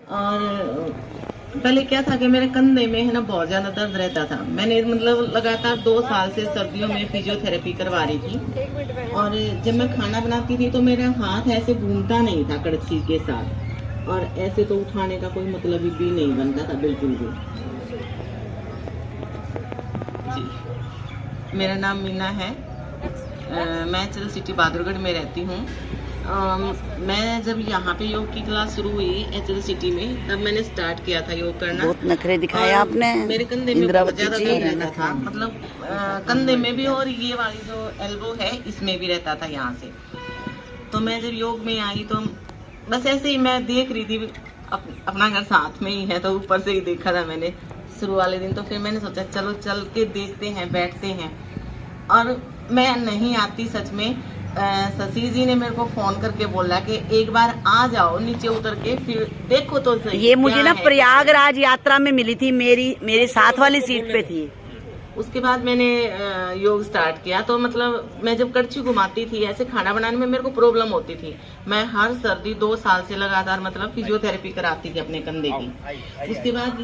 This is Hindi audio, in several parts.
और पहले क्या था कि मेरे कंधे में है ना बहुत ज्यादा दर्द रहता था। मैंने मतलब लगातार 2 साल से सर्दियों में फिजियोथेरेपी करवा रही थी। और जब मैं खाना बनाती थी तो मेरा हाथ ऐसे घूमता नहीं था कड़छी के साथ, और ऐसे तो उठाने का कोई मतलब भी नहीं बनता था बिल्कुल भी। जी, मेरा नाम मीना है। मैं चल सिटी बहादुरगढ़ में रहती हूँ। मैं जब यहाँ पे योग की क्लास शुरू हुई एचएल सिटी में, तब मैंने स्टार्ट किया था योग करना। बहुत नखरे दिखाए आपने। मेरे कंधे में बहुत ज्यादा दर्द रहता था, मतलब कंधे में भी, और ये वाली जो एल्बो है इसमें भी रहता था यहाँ से। तो मैं जब योग में आई तो बस ऐसे ही मैं देख रही थी, अपना घर साथ में ही है तो ऊपर से ही देखा था मैंने शुरू वाले दिन। तो फिर मैंने सोचा चलो चल के देखते हैं, बैठते हैं। और मैं नहीं आती सच में। शशि जी ने मेरे को फोन करके बोला कि एक बार आ जाओ नीचे उतर के फिर देखो तो सही। ये मुझे ना प्रयागराज यात्रा में मिली थी, मेरे साथ वाली सीट पे थी। उसके बाद मैंने योग स्टार्ट किया। तो मतलब मैं जब कड़छी घुमाती थी ऐसे खाना बनाने में मेरे को प्रॉब्लम होती थी। मैं हर सर्दी 2 साल से लगातार मतलब फिजियोथेरेपी कराती थी अपने कंधे की। उसके बाद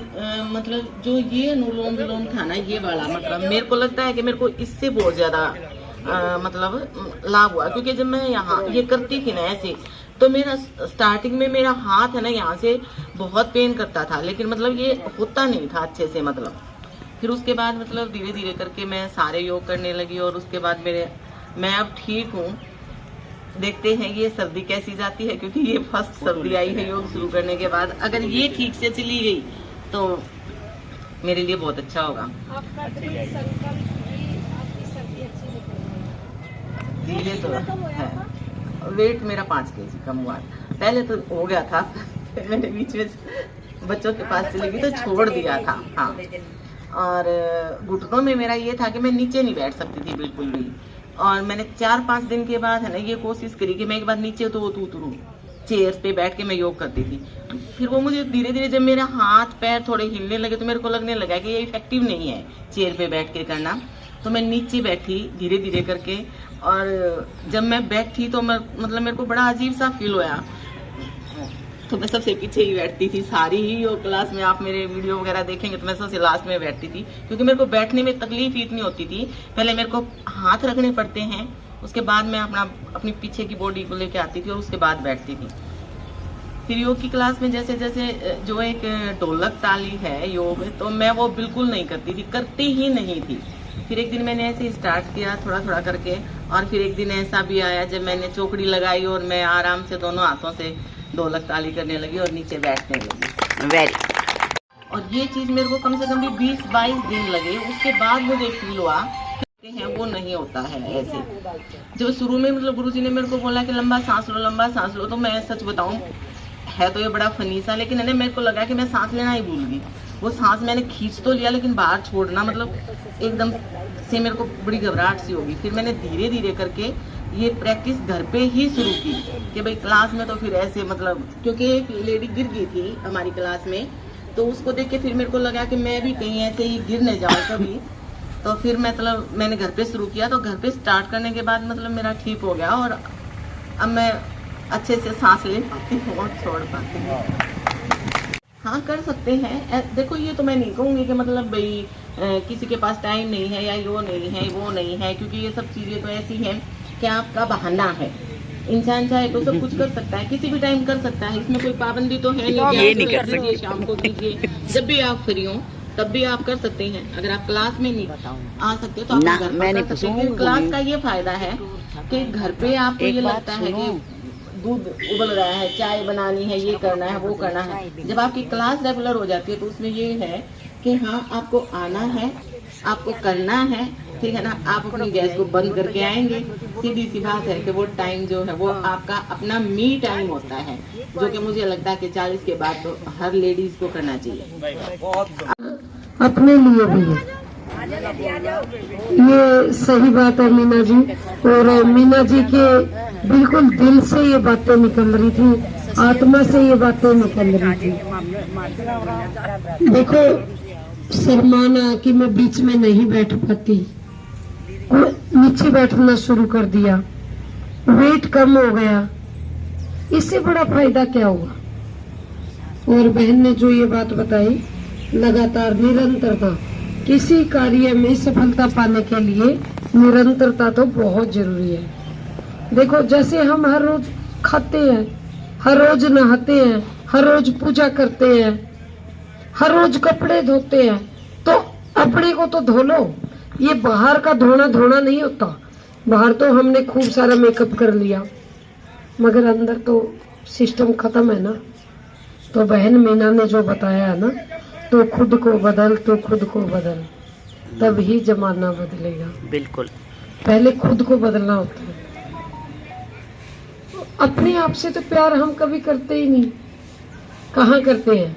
मतलब जो ये अनुलोम विलोम था ना, ये वाला मतलब मेरे को लगता है कि मेरे को इससे बहुत ज्यादा मतलब लाभ हुआ। क्योंकि जब मैं यहाँ ये करती थी ना ऐसे, तो मेरा स्टार्टिंग में मेरा हाथ है ना यहाँ से बहुत पेन करता था, लेकिन मतलब ये होता नहीं था अच्छे से। मतलब फिर उसके बाद मतलब धीरे धीरे करके मैं सारे योग करने लगी, और उसके बाद मैं अब ठीक हूँ। देखते हैं ये सर्दी कैसी जाती है, क्योंकि ये फर्स्ट सर्दी आई है योग शुरू करने के बाद। अगर ये ठीक से चली गई तो मेरे लिए बहुत अच्छा होगा। ये तो है। वेट मेरा 5 kg कम हुआ। पहले तो हो गया था, मैंने बीच में बच्चों के पास चली गई तो छोड़ दिया था। हाँ, और घुटनों में मेरा ये था कि मैं नीचे नहीं बैठ सकती थी बिल्कुल भी। और मैंने 4-5 दिन के बाद है ना ये कोशिश करी कि मैं एक बार नीचे तो उतरूँ, चेयर पे बैठ के मैं योग करती थी। फिर वो मुझे धीरे धीरे जब मेरा हाथ पैर थोड़े हिलने लगे तो मेरे को लगने लगा कि ये इफेक्टिव नहीं है चेयर पे बैठ के करना। तो मैं नीचे बैठी धीरे धीरे करके, और जब मैं बैठी तो मतलब मेरे को बड़ा अजीब सा फील हुआ। तो मैं सबसे पीछे ही बैठती थी सारी ही योग क्लास में। आप मेरे वीडियो वगैरह देखेंगे तो मैं सबसे लास्ट में बैठती थी, क्योंकि मेरे को बैठने में तकलीफ इतनी होती थी। पहले मेरे को हाथ रखने पड़ते हैं, उसके बाद मैं अपनी पीछे की बॉडी को लेके आती थी और उसके बाद बैठती थी। फिर योग की क्लास में जैसे जैसे जो एक ढोलक ताली है योग, तो मैं वो बिल्कुल नहीं करती ही नहीं थी। फिर एक दिन मैंने ऐसे स्टार्ट किया थोड़ा थोड़ा करके, और फिर एक दिन ऐसा भी आया जब मैंने चौकड़ी लगाई और मैं आराम से दोनों हाथों से ढोलक ताली करने लगी और नीचे बैठने लगी। और ये चीज मेरे को कम से कम भी 20-22 दिन लगे। उसके बाद मुझे फील हुआ कि वो नहीं होता है ऐसे। जब शुरू में मतलब गुरुजी ने मेरे को बोला कि लंबा सांस लो, तो मैं सच बताऊं, है तो ये बड़ा फनी सा, लेकिन है मेरे को लगा कि मैं सांस लेना ही भूल गई। वो सांस मैंने खींच तो लिया, लेकिन बाहर छोड़ना मतलब एकदम से मेरे को बड़ी घबराहट सी होगी। फिर मैंने धीरे धीरे करके ये प्रैक्टिस घर पे ही शुरू की कि भाई क्लास में तो फिर ऐसे मतलब, क्योंकि एक लेडी गिर गई थी हमारी क्लास में, तो उसको देख के फिर मेरे को लगा कि मैं भी कहीं ऐसे ही गिर न जाऊँ कभी। तो फिर मतलब मैंने घर पे शुरू किया। तो घर पे स्टार्ट करने के बाद मतलब मेरा ठीक हो गया, और अब मैं अच्छे से सांस ले पाती हूँ और छोड़ पाती हूँ। हाँ, कर सकते हैं। देखो ये तो मैं नहीं कहूँगी कि मतलब भाई किसी के पास टाइम नहीं है या वो नहीं है, क्योंकि ये सब चीजें तो ऐसी हैं कि आपका बहाना है। इंसान चाहे तो सब कुछ कर सकता है, किसी भी टाइम कर सकता है, इसमें कोई पाबंदी तो है नहीं। शाम को कीजिए, जब भी आप फ्री हो तब भी आप कर सकते हैं। अगर आप क्लास में नहीं आ सकते तो आप घर पर कर सकते हैं। क्लास का ये फायदा है कि घर पे आपको ये लगता है कि दूध उबल रहा है, चाय बनानी है, ये करना है, वो करना है। जब आपकी क्लास रेगुलर हो जाती है तो उसमें ये है कि हाँ आपको आना है, आपको करना है, ठीक है ना। आप अपनी गैस को बंद करके आएंगे। सीधी सी बात है कि वो टाइम जो है वो आपका अपना मी टाइम होता है, जो कि मुझे लगता है कि 40 के बाद तो हर लेडीज को करना चाहिए। अपने लिए भी है, ये सही बात है मीना जी। और मीना जी के बिल्कुल दिल से ये बातें निकल रही थी, आत्मा से ये बातें निकल रही थी। देखो शर्माना कि मैं बीच में नहीं बैठ पाती, नीचे बैठना शुरू कर दिया, वेट कम हो गया। इससे बड़ा फायदा क्या हुआ? और बहन ने जो ये बात बताई, लगातार निरंतरता, किसी कार्य में सफलता पाने के लिए निरंतरता तो बहुत जरूरी है। देखो जैसे हम हर रोज खाते हैं, हर रोज नहाते हैं, हर रोज पूजा करते हैं, हर रोज कपड़े धोते हैं, तो अपने को तो धो लो। ये बाहर का धोना नहीं होता। बाहर तो हमने खूब सारा मेकअप कर लिया, मगर अंदर तो सिस्टम खत्म है ना। तो बहन मीना ने जो बताया है ना, तो खुद को बदल, तो खुद को बदल, तब ही जमाना बदलेगा। बिल्कुल, पहले खुद को बदलना होता है। अपने आप से तो प्यार हम कभी करते ही नहीं। कहाँ करते हैं?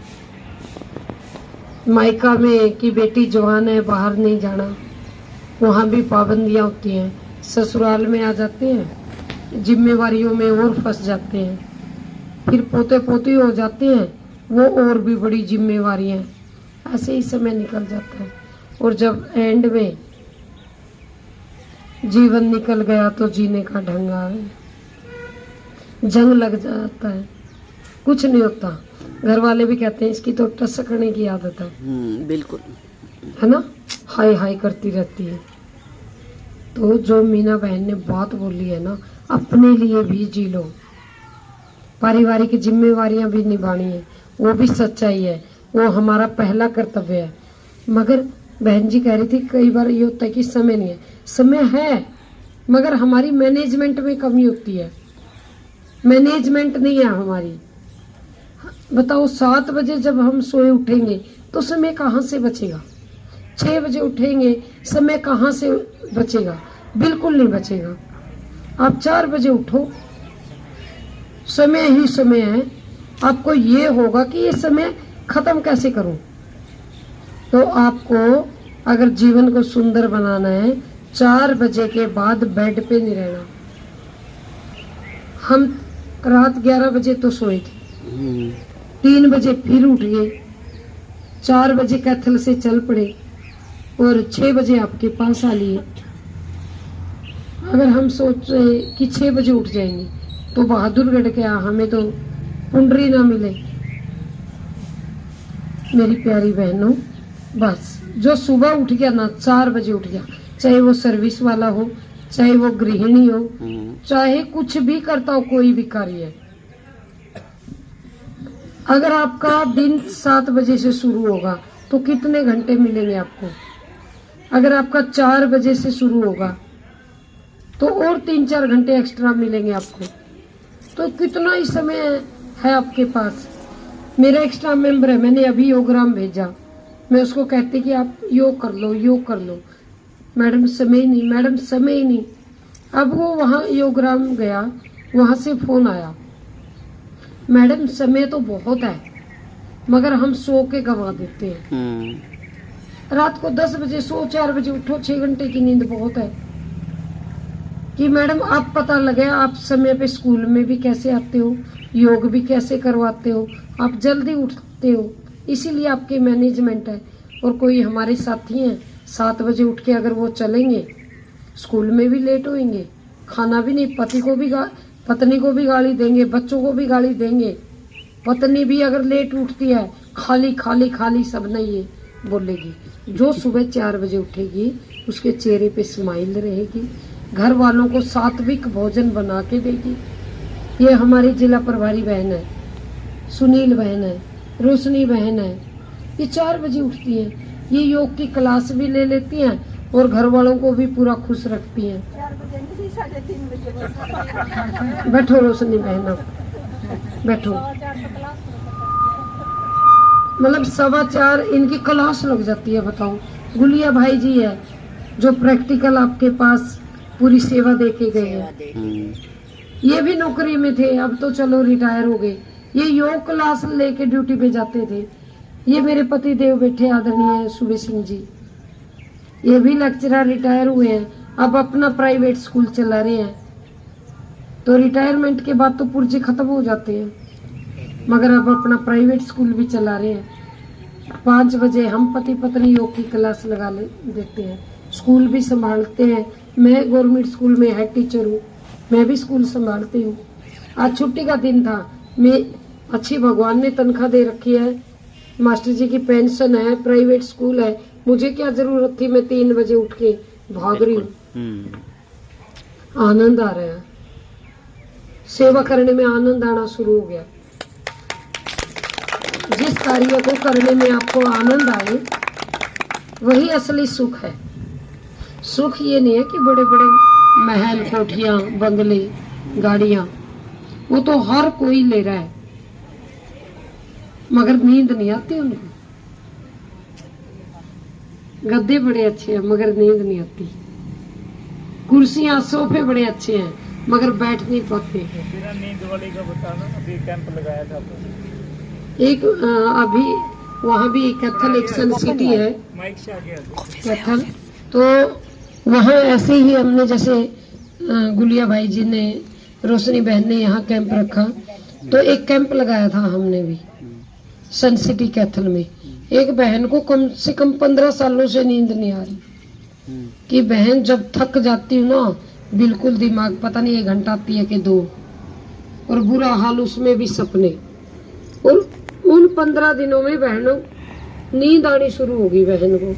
मायका में कि बेटी जवान है, बाहर नहीं जाना, वहाँ भी पाबंदियां होती हैं। ससुराल में आ जाते हैं, जिम्मेवारियों में और फंस जाते हैं। फिर पोते पोती हो जाते हैं, वो और भी बड़ी जिम्मेवारियां। ऐसे ही समय निकल जाता है। और जब एंड में जीवन निकल गया तो जीने का ढंग आवे, जंग लग जाता है, कुछ नहीं होता। घर वाले भी कहते हैं इसकी तो टसकने की आदत है। बिल्कुल, है ना, हाय हाय करती रहती है। तो जो मीना बहन ने बात बोली है ना, अपने लिए भी जी लो, पारिवारिक जिम्मेवारियां भी निभानी है, वो भी सच्चाई है, वो हमारा पहला कर्तव्य है। मगर बहन जी कह रही थी कई बार ये होता है कि समय नहीं है। समय है, मगर हमारी मैनेजमेंट में कमी होती है। मैनेजमेंट नहीं है हमारी। बताओ 7 बजे जब हम सोए उठेंगे तो समय कहाँ से बचेगा? 6 बजे उठेंगे, समय कहाँ से बचेगा? बिल्कुल नहीं बचेगा। आप 4 बजे उठो, समय ही समय है। आपको ये होगा कि ये समय खत्म कैसे करूं। तो आपको अगर जीवन को सुंदर बनाना है, 4 बजे के बाद बेड पे नहीं रहना। हम रात 11 बजे तो सोए थे, 3 बजे फिर उठ गए, 4 बजे कैथल से चल पड़े और 6 बजे आपके पास आ लिए। अगर हम सोच रहे कि 6 बजे उठ जाएंगे तो बहादुरगढ़ क्या हमें तो पुंडरी ना मिले। मेरी प्यारी बहनों, बस जो सुबह उठ गया ना, 4 बजे उठ गया, चाहे वो सर्विस वाला हो, चाहे वो गृहिणी हो, चाहे कुछ भी करता हो, कोई भी कार्य, अगर आपका दिन 7 बजे से शुरू होगा तो कितने घंटे मिलेंगे आपको? अगर आपका 4 बजे से शुरू होगा तो और 3-4 घंटे एक्स्ट्रा मिलेंगे आपको। तो कितना ही समय है आपके पास। मेरा एक्स्ट्रा मेंबर है, मैंने अभी योगराम भेजा, मैं उसको कहती कि आप योग कर लो, योग कर लो। मैडम समय नहीं, मैडम समय ही नहीं। अब वो वहाँ योगराम गया, वहां से फोन आया, मैडम समय तो बहुत है मगर हम सो के गवा देते हैं। रात को 10 बजे सो, 4 बजे उठो, 6 घंटे की नींद बहुत है। कि मैडम आप पता लगे आप समय पे स्कूल में भी कैसे आते हो, योग भी कैसे करवाते हो, आप जल्दी उठते हो, इसीलिए आपके मैनेजमेंट है। और कोई हमारे साथी हैं 7 बजे उठ के अगर वो चलेंगे, स्कूल में भी लेट होंगे, खाना भी नहीं, पत्नी को भी गाली देंगे, बच्चों को भी गाली देंगे। पत्नी भी अगर लेट उठती है, खाली खाली खाली सब नहीं ये बोलेगी। जो सुबह 4 बजे उठेगी उसके चेहरे पे स्माइल रहेगी, घर वालों को सात्विक भोजन बना के देगी। ये हमारी जिला प्रभारी बहन है, सुनील बहन है, रोशनी बहन है, ये 4 बजे उठती है, ये योग की क्लास भी ले लेती हैं और घर वालों को भी पूरा खुश रखती हैं। बैठो रोशनी बहन, बैठो। मतलब 4:15 इनकी क्लास लग जाती है। बताओ, गुलिया भाई जी है जो प्रैक्टिकल आपके पास पूरी सेवा दे के गए हैं। ये भी नौकरी में थे, अब तो चलो रिटायर हो गए। ये योग क्लास लेके ड्यूटी पे जाते थे। ये मेरे पति देव बैठे आदरणीय सुबे सिंह जी, ये भी लेक्चरर रिटायर हुए हैं, अब अपना प्राइवेट स्कूल चला रहे हैं। तो रिटायरमेंट के बाद तो पुर्जे खत्म हो जाते हैं, मगर अब अपना प्राइवेट स्कूल भी चला रहे हैं। 5 बजे हम पति पत्नी योग की क्लास लगा देते हैं, स्कूल भी संभालते हैं। मैं गवर्नमेंट स्कूल में हेड टीचर हूँ, मैं भी स्कूल संभालती हूँ। आज छुट्टी का दिन था, अच्छी भगवान ने तनख्वाह दे रखी है, मास्टर जी की पेंशन है, प्राइवेट स्कूल है, मुझे क्या जरूरत थी मैं 3 बजे उठ के भाग रही हूँ। आनंद आ रहा है, सेवा करने में आनंद आना शुरू हो गया। जिस कार्य को करने में आपको आनंद आए वही असली सुख है। सुख ये नहीं है कि बड़े बड़े महल, कोठियां, बंगले, गाड़ियां, वो तो हर कोई ले रहा है, मगर नींद नहीं आती उनको। गद्दे बड़े अच्छे हैं मगर नींद नहीं आती, कुर्सियां, सोफे बड़े अच्छे हैं मगर बैठ नहीं पाते। नींद वाली का बताना, अभी कैंप लगाया था एक अभी वहाँ भी कैथल एक सन सिटी है माइक से आ गया कैथल, तो वहाँ ऐसे ही हमने जैसे गुलिया भाई जी ने, रोशनी बहन ने यहाँ कैंप रखा, तो एक कैंप लगाया था हमने भी सन सिटी कैथल में। एक बहन को कम से कम 15 सालों से नींद नहीं आ रही कि बहन जब थक जाती हूँ ना, बिल्कुल दिमाग पता नहीं 1 घंटा आती है कि 2, और बुरा हाल, उसमें भी सपने। और उन 15 दिनों में बहनों नींद आनी शुरू होगी बहन को।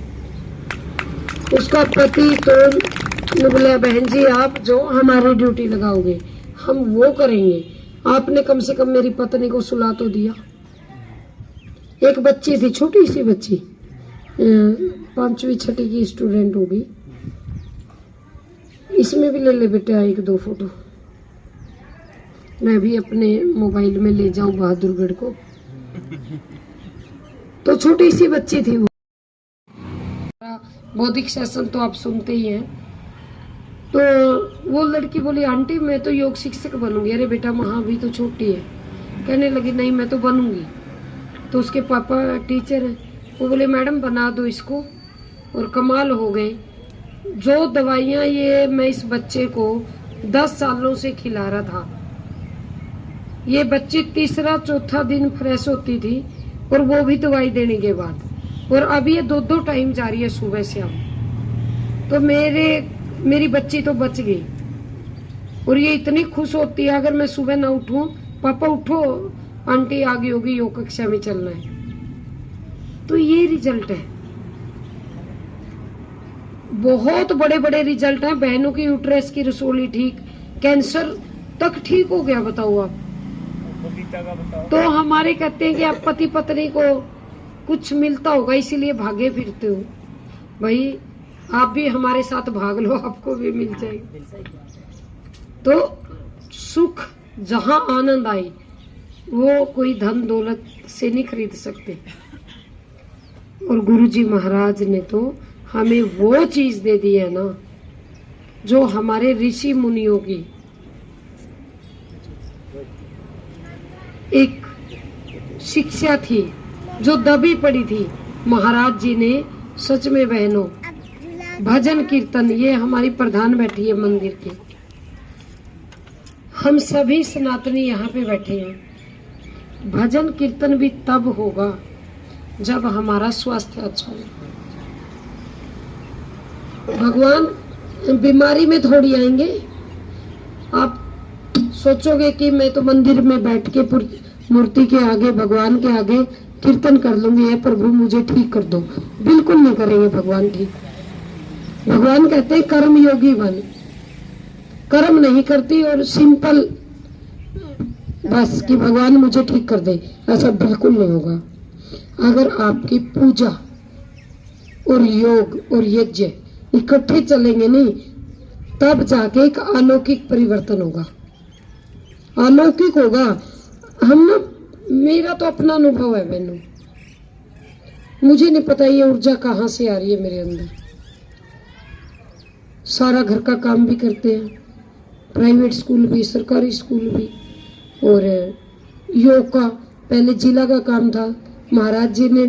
उसका पति तो बोला, बहन जी आप जो हमारी ड्यूटी लगाओगे हम वो करेंगे, आपने कम से कम मेरी पत्नी को सुला तो दिया। एक बच्ची थी, छोटी सी बच्ची, 5वीं 6वीं की स्टूडेंट होगी, इसमें भी ले ले बेटा 1-2 फोटो, मैं भी अपने मोबाइल में ले जाऊं बहादुरगढ़ को। तो छोटी सी बच्ची थी वो। बौद्धिक सेशन तो आप सुनते ही हैं। तो वो लड़की बोली, आंटी मैं तो योग शिक्षक बनूंगी। अरे बेटा वहाँ भी तो छोटी है। कहने लगी नहीं मैं तो बनूंगी। तो उसके पापा टीचर हैं, वो बोले मैडम बना दो इसको। और कमाल हो गए, जो दवाइयाँ ये मैं इस बच्चे को 10 सालों से खिला रहा था, ये बच्ची 3-4 दिन फ्रेश होती थी, और वो भी दवाई देने के बाद। और अभी ये 2-2 टाइम जा रही है सुबह शाम। तो मेरी बच्ची तो बच गई। और ये इतनी खुश होती है अगर मैं सुबह ना उठूं, पापा उठो आंटी आ गई होगी, योग कक्षा में चलना है। तो ये रिजल्ट है, बहुत बड़े बड़े रिजल्ट हैं। बहनों की यूट्रस की रसोली ठीक, कैंसर तक ठीक हो गया। बताओ आप। तो हमारे कहते हैं कि आप पति पत्नी को कुछ मिलता होगा इसीलिए भागे फिरते हो। भाई आप भी हमारे साथ भाग लो, आपको भी मिल जाएगी। तो सुख जहां आनंद आए वो कोई धन दौलत से नहीं खरीद सकते। और गुरुजी महाराज ने तो हमें वो चीज दे दी है ना, जो हमारे ऋषि मुनियों की एक शिक्षा थी, जो दबी पड़ी थी। महाराज जी ने सच में बहनों, भजन कीर्तन, ये हमारी प्रधान बैठी है मंदिर की, हम सभी सनातनी यहाँ पे बैठे हैं। भजन कीर्तन भी तब होगा जब हमारा स्वास्थ्य अच्छा हो। भगवान बीमारी में थोड़ी आएंगे। आप सोचोगे कि मैं तो मंदिर में बैठ के मूर्ति के आगे, भगवान के आगे कीर्तन कर लूंगी, हे प्रभु मुझे ठीक कर दो। बिल्कुल नहीं करेंगे भगवान ठीक। भगवान कहते हैं कर्म योगी बन। कर्म नहीं करती और सिंपल बस कि भगवान मुझे ठीक कर दे, ऐसा बिल्कुल नहीं होगा। अगर आपकी पूजा और योग और यज्ञ इकट्ठे चलेंगे नहीं, तब जाके एक अलौकिक परिवर्तन होगा, अलौकिक होगा। हम ना, मेरा तो अपना अनुभव है बहनों, मुझे नहीं पता ये ऊर्जा कहाँ से आ रही है मेरे अंदर। सारा घर का काम भी करते हैं, प्राइवेट स्कूल भी, सरकारी स्कूल भी, और योग का पहले जिला का काम था। महाराज जी ने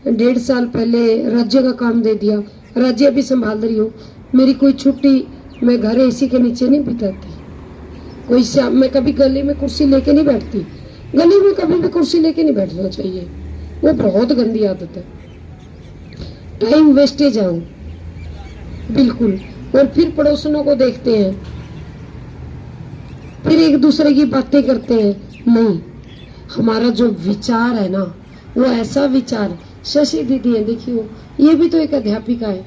1.5 साल पहले राज्य का काम दे दिया, राज्य भी संभाल रही हूँ। मेरी कोई छुट्टी मैं घर एसी के नीचे नहीं बिताती। कोई शाम मैं कभी गली में कुर्सी लेके नहीं बैठती। गली में कभी भी कुर्सी लेके नहीं बैठना चाहिए, वो बहुत गंदी आदत है। टाइम वेस्टेज है वो बिल्कुल। और फिर पड़ोसनों को देखते हैं, फिर एक दूसरे की बातें करते हैं। नहीं, हमारा जो विचार है ना, वो ऐसा विचार। शशि दीदी है, देखियो, ये भी तो एक अध्यापिका है।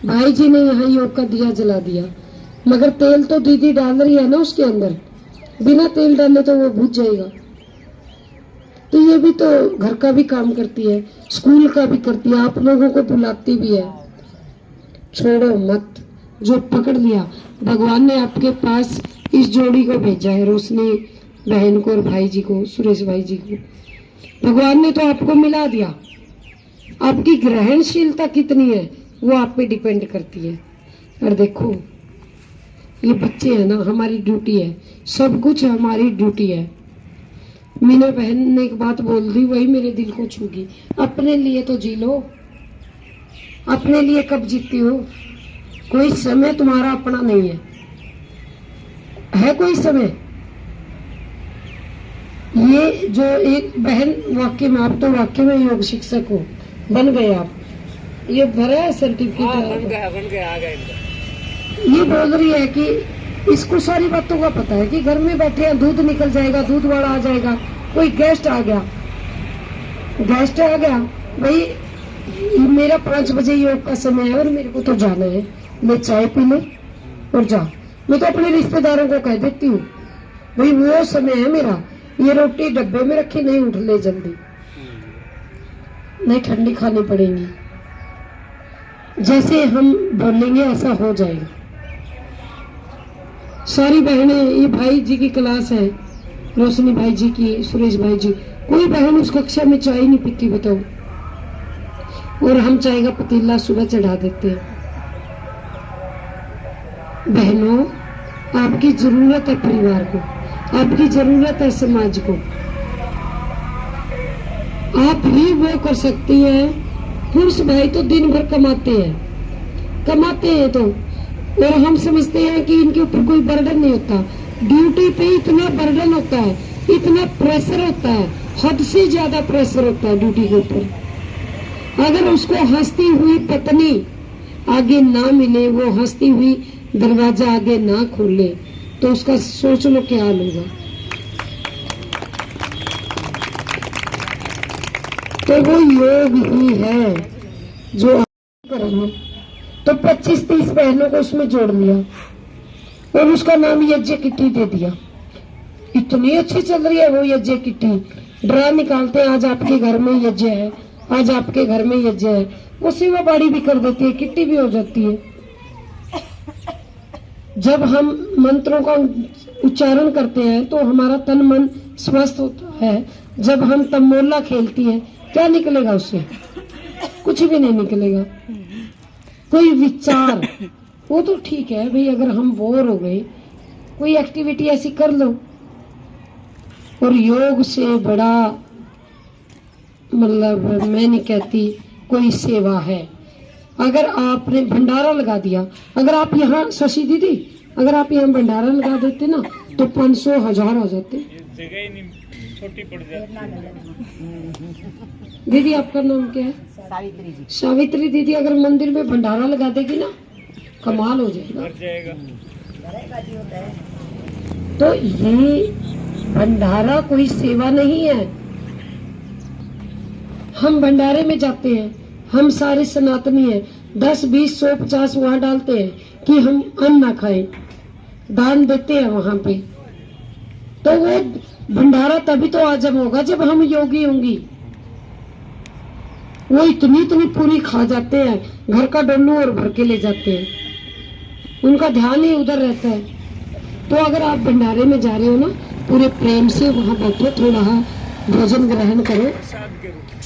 भाई जी ने यहाँ योग का दिया जला दिया, मगर तेल तो दीदी डाल रही है ना उसके अंदर, बिना तेल डाले तो वो बुझ जाएगा। तो ये भी तो घर का भी काम करती है, स्कूल का भी करती है, आप लोगों को बुलाती भी है। छोड़ो मत, जो पकड़ लिया। भगवान ने आपके पास इस जोड़ी को भेजा है, रोशनी बहन को और भाई जी को, सुरेश भाई जी को। भगवान ने तो आपको मिला दिया। आपकी ग्रहणशीलता कितनी है वो आप पे डिपेंड करती है। और देखो ये बच्चे हैं ना, हमारी ड्यूटी है, सब कुछ हमारी ड्यूटी है। मीना बहन ने एक बात बोल दी, वही मेरे दिल को छू गई। अपने लिए तो जी लो, अपने लिए कब जीती हो? कोई समय तुम्हारा अपना नहीं है कोई समय? ये जो एक बहन, वाकई में आप तो वाकई में योग शिक्षक हो, बन गए आप। ये भरा है सर्टिफिकेट, बन गया आ गया। ये बोल रही है कि इसको सारी बातों का पता है कि घर में बैठे हैं, दूध निकल जाएगा, दूध वाला आ जाएगा, कोई गेस्ट आ गया भाई, मेरा 5 बजे योग का समय है और मेरे को तो जाना है, मैं चाय पी ले और जा। मैं तो अपने रिश्तेदारों को कह देती हूँ, भाई वो समय है मेरा, ये रोटी डब्बे में रखी, नहीं उठ ले जल्दी, नहीं ठंडी खानी पड़ेगी। जैसे हम बोलेंगे ऐसा हो जाएगा। सारी बहनें, ये भाई जी की क्लास है, रोशनी भाई जी की, सुरेश भाई जी, कोई बहन उस कक्षा में चाय नहीं पीती, बताओ। और हम चाय का पतीला सुबह चढ़ा देते हैं। बहनों, आपकी जरूरत है परिवार को, आपकी जरूरत है समाज को। आप ही वो कर सकती हैं। पुरुष भाई तो दिन भर कमाते हैं तो, और हम समझते हैं कि इनके ऊपर कोई बर्डन नहीं होता। ड्यूटी पे इतना बर्डन होता है, इतना प्रेशर होता है, हद से ज्यादा प्रेशर होता है ड्यूटी के ऊपर। अगर उसको हंसती हुई पत्नी आगे ना मिले, वो हंसती हुई दरवाजा आगे ना खोले, तो उसका सोच लो क्या हाल होगा। तो वो योग ही है जो करेंगे। तो 25-30 बहनों को उसमें जोड़ लिया और उसका नाम यज्ञ किट्टी दे दिया। इतनी अच्छी चल रही है वो यज्ञ किट्टी, ड्रा निकालते हैं, आज आपके घर में यज्ञ है, आज आपके घर में यज्ञ है। वो सेवा बाड़ी भी कर देती है, किट्टी भी हो जाती है। जब हम मंत्रों का उच्चारण करते हैं तो हमारा तन मन स्वस्थ होता है। जब हम तमोला खेलती हैं, क्या निकलेगा उससे? कुछ भी नहीं निकलेगा। कोई विचार, वो तो ठीक है भाई, अगर हम बोर हो गए, कोई एक्टिविटी ऐसी कर लो। और योग से बड़ा, मतलब मैं नहीं कहती कोई सेवा है। अगर आपने भंडारा लगा दिया, अगर आप यहाँ, शशि दीदी, अगर आप यहाँ भंडारा लगा देते ना, तो 500-1000 आ जाते। जगह ही नहीं, छोटी पड़ जाती। दीदी आपका नाम क्या है? सावित्री जी। सावित्री दीदी अगर मंदिर में भंडारा लगा देगी ना, कमाल हो जाएगा। भर जाएगा। तो ये भंडारा कोई सेवा नहीं है। हम भंडारे में जाते हैं, हम सारे सनातनी हैं, 10, 20, 100, 50 वहां डालते हैं कि हम अन्न ना खाएं, दान देते हैं वहां पे। तो वो भंडारा तभी तो आजम होगा जब हम योगी होंगी। वो इतनी पूरी खा जाते हैं, घर का डोलू और भर के ले जाते हैं, उनका ध्यान ही उधर रहता है। तो अगर आप भंडारे में जा रहे हो ना, पूरे प्रेम से वहां बैठो, थोड़ा भोजन ग्रहण करो,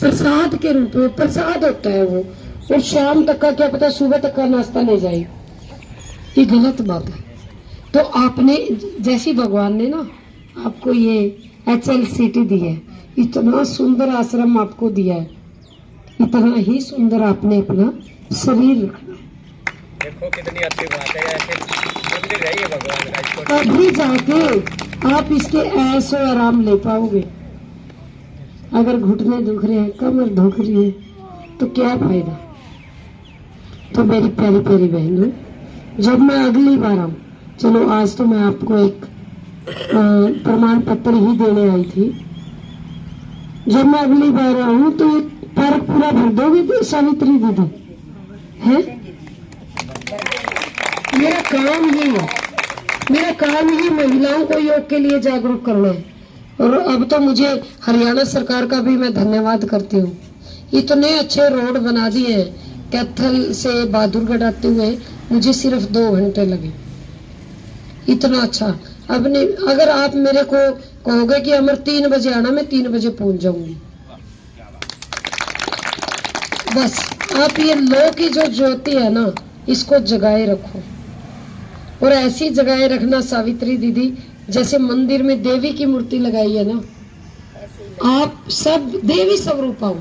प्रसाद के रूप में। प्रसाद होता है वो, और शाम तक का क्या पता सुबह तक का नाश्ता ले जाए, ये गलत बात है। तो आपने, जैसी भगवान ने ना आपको ये HLCT दी है, इतना सुंदर आश्रम आपको दिया है, इतना ही सुंदर आपने अपना शरीर रखना। देखो कितनी अच्छी बात है, ऐसे मंदिर है ये भगवान का, इसको तभी जाके आप इसके ऐसो आराम ले पाओगे। अगर घुटने दुख रहे हैं, कमर दुख रही है, तो क्या फायदा। तो मेरी प्यारी प्यारी बहनों, जब मैं अगली बार आऊँ, चलो आज तो मैं आपको एक प्रमाण पत्र ही देने आई थी, जब मैं अगली बार आऊँ तो ये पार्क पूरा भर दोगे सावित्री दीदी? है मेरा काम ही है, मेरा काम ही महिलाओं को योग के लिए जागरूक करना है। और अब तो मुझे हरियाणा सरकार का भी मैं धन्यवाद करती हूँ। इतने अच्छे रोड बना दिए हैं, कैथल से बहादुरगढ़ आते हुए मुझे सिर्फ 2 घंटे लगे। इतना अच्छा। अब नहीं, अगर आप मेरे को कहोगे कि अमर 3 बजे आना, मैं 3 बजे पहुंच जाऊंगी। बस आप ये लो की जो ज्योति है ना, इसको जगाए रखो। और ऐसी जगाए रखना सावित्री दीदी, जैसे मंदिर में देवी की मूर्ति लगाई है ना, आप सब देवी स्वरूप हो।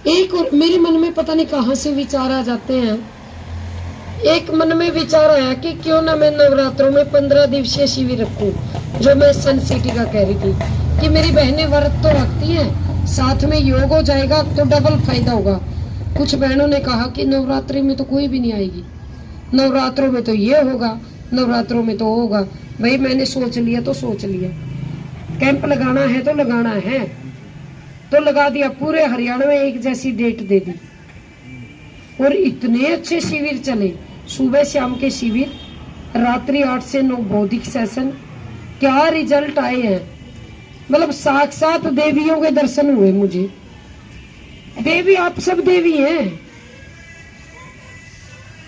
एक और मेरे मन में पता नहीं कहाँ से विचार आ जाते हैं। एक मन में विचार आया कि क्यों ना मैं नवरात्रों में 15 दिवसीय शिविर रखूं, जो मैं सन सिटी का कह रही थी कि मेरी बहनें व्रत तो रखती हैं, साथ में योग हो जाएगा तो डबल फायदा होगा। कुछ बहनों ने कहा कि नवरात्रि में तो कोई भी नहीं आएगी, नवरात्रों में तो ये होगा, नवरात्रों में तो होगा। भाई मैंने सोच लिया तो सोच लिया, कैंप लगाना है तो लगाना है, तो लगा दिया। पूरे हरियाणा में एक जैसी डेट दे दी और इतने अच्छे शिविर चले। सुबह शाम के शिविर, रात्रि 8 से 9 बौद्धिक सेशन। क्या रिजल्ट आए हैं, मतलब साक्षात देवियों के दर्शन हुए मुझे। देवी, आप सब देवी हैं,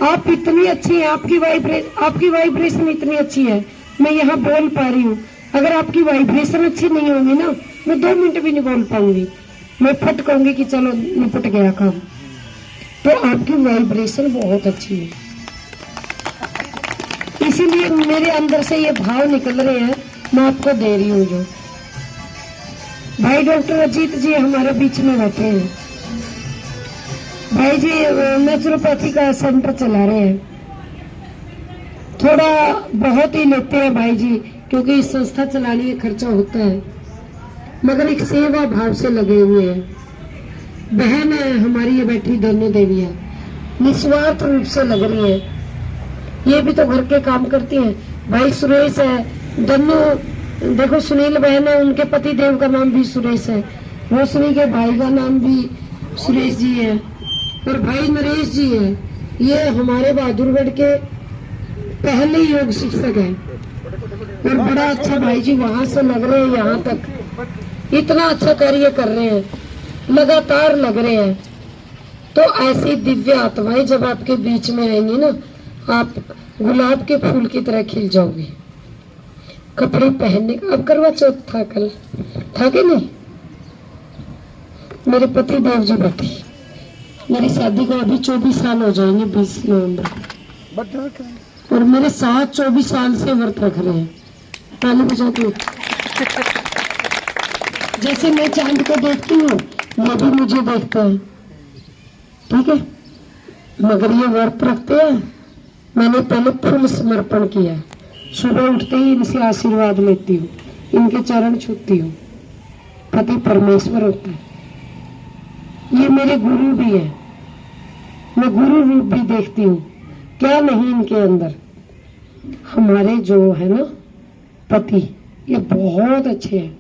आप इतनी अच्छी हैं, आपकी वाइब्रेशन इतनी अच्छी है। मैं यहाँ बोल पा रही हूँ, अगर आपकी वाइब्रेशन अच्छी नहीं होगी ना, मैं 2 मिनट भी नहीं बोल पाऊंगी, मैं फट कहूंगी कि चलो निपट गया काम। तो आपकी वाइब्रेशन बहुत अच्छी है, इसीलिए मेरे अंदर से ये भाव निकल रहे हैं, मैं आपको दे रही हूँ। जो भाई डॉक्टर अजीत जी हमारे बीच में बैठे हैं, भाई जी नेचुरोपैथी का सेंटर चला रहे हैं। थोड़ा बहुत ही लेते हैं भाई जी, क्योंकि इस संस्था चलाने में खर्चा होता है, मगर एक सेवा भाव से लगे हुए हैं। बहन है हमारी ये बैठी, दोनों देवियां निस्वार्थ रूप से लग रही है। ये भी तो घर के काम करती हैं। भाई सुरेश है, दोनों देखो, सुनील बहन है, उनके पति देव का नाम भी सुरेश है, रोशनी के भाई का नाम भी सुरेश जी है, और भाई नरेश जी है। ये हमारे बहादुरगढ़ के पहले योग शिक्षक है, और बड़ा अच्छा भाई जी वहां से लग रहे हैं यहाँ तक, इतना अच्छा कार्य कर रहे हैं, लगातार लग रहे हैं। तो ऐसी दिव्य आत्माएं जब आपके बीच में आएंगी ना, आप गुलाब के फूल की तरह खिल जाओगे। कपड़े पहनने का, अब करवा चौथ था, कल था कि नहीं? मेरे पति देव जी बैठे, मेरी शादी को अभी 24 साल हो जाएंगे 20 नवंबर, और मेरे साथ 24 साल से व्रत रख रहे हैं। पहले बजाते जैसे मैं चांद को देखती हूँ, ये भी मुझे देखते हैं, ठीक है, मगर ये व्रत रखते हैं। मैंने पहले फुल समर्पण किया, सुबह उठते ही इनसे आशीर्वाद लेती हूँ, इनके चरण छूती हूँ। पति परमेश्वर होता है, ये मेरे गुरु भी है, मैं गुरु रूप भी देखती हूँ। क्या नहीं इनके अंदर। हमारे जो है ना पति, ये बहुत अच्छे हैं।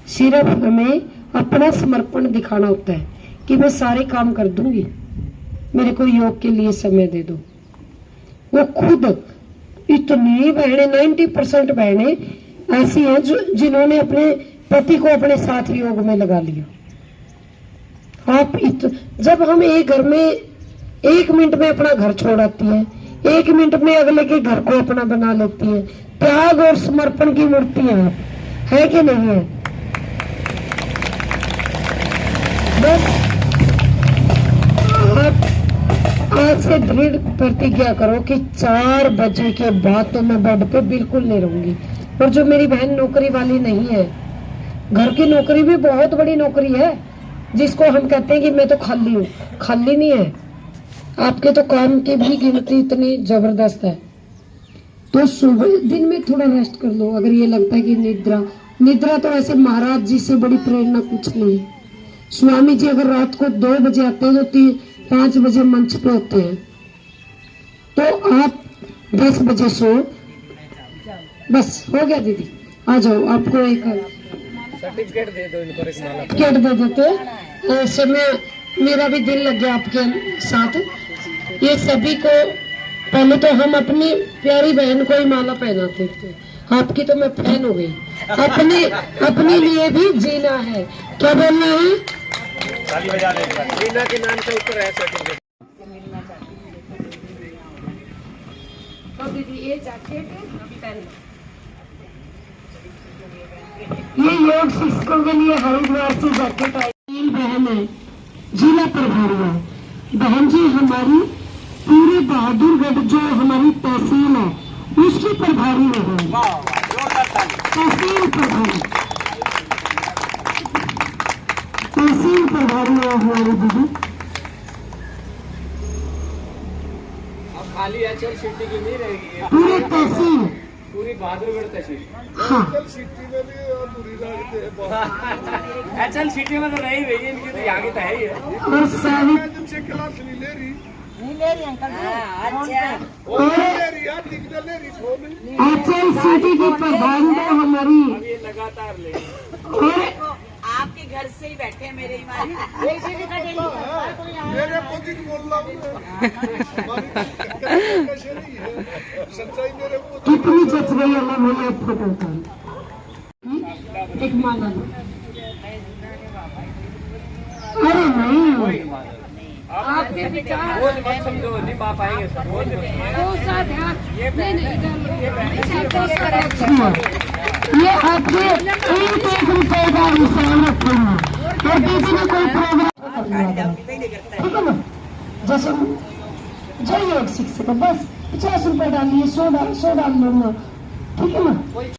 सिर्फ हमें अपना समर्पण दिखाना होता है कि मैं सारे काम कर दूंगी, मेरे को योग के लिए समय दे दो। वो खुद, इतनी बहनें, 90% बहनें ऐसी हैं जो जिन्होंने अपने पति को अपने साथ योग में लगा लिया। आप जब हम एक घर में 1 मिनट में अपना घर छोड़ आती है, 1 मिनट में अगले के घर को अपना बना लेती है, त्याग और समर्पण की मूर्ति है आप, है कि नहीं है? बस आप आज से दृढ़ प्रतिज्ञा करो कि 4 बजे के बाद तो मैं बेड पे बिल्कुल नहीं रहूंगी। और जो मेरी बहन नौकरी वाली नहीं है, घर की नौकरी भी बहुत बड़ी नौकरी है, जिसको हम कहते हैं कि मैं तो खाली हूँ, खाली नहीं है। आपके तो काम की भी गिनती इतनी जबरदस्त है। तो सुबह दिन में थोड़ा रेस्ट कर लो। अगर ये लगता है कि निद्रा तो ऐसे महाराज जी से बड़ी प्रेरणा कुछ नहीं है। स्वामी जी अगर रात को 2 बजे आते हैं तो 5 बजे मंच पे होते हैं, तो आप 10 बजे सो। बस हो गया दीदी, आ जाओ। आपको एक सर्टिफिकेट दे दो इनको एक माला। टिकट दे देते। ऐसे में मेरा भी दिल लग गया आपके साथ। ये सभी को पहले तो हम अपनी प्यारी बहन को ही माला पहनाते थे, आपकी तो मैं फैन हो गई। अपने लिए भी जीना है, क्या बोलना है? रीना के नाम के ऊपर है सर्टिफिकेट। तो दीदी ये जैकेट पहन, ये योग शिक्षकों के लिए हरिद्वार से जैकेट आई। बहन है, जिला प्रभारी है बहन जी, हमारी पूरे बहादुरगढ़ जो हमारी तहसील है उसकी प्रभारी है। तहसील प्रभारी है हमारी दीदी। अब खाली एचएल सिटी की नहीं रहेगी, पूरे तहसील, पूरी बहादुरगढ़ तहसील। हाँ एचएल सिटी में तो नहीं रही, इनकी तो यहाँ की तो है ही है। और सारी एचएल सिटी की प्रधान तो हमारी, अब ये लगातार ले और आपके घर से ही बैठे हैं मेरे कितनी जच गई अल्लाह बोले अब फोटो उतार। एक माला लो। अरे नहीं, आपके विचार रोज मत समझो, नहीं पा पाएंगे सब रोज। ये आपके 1 रुपए का हिसाब रखूंगा और दीदी ने कोई प्रोग्राम, ठीक है ना? जैसे जो योग शिक्षक बस 50 रुपए डालिए, 100 डाल लूंगा, ठीक है ना?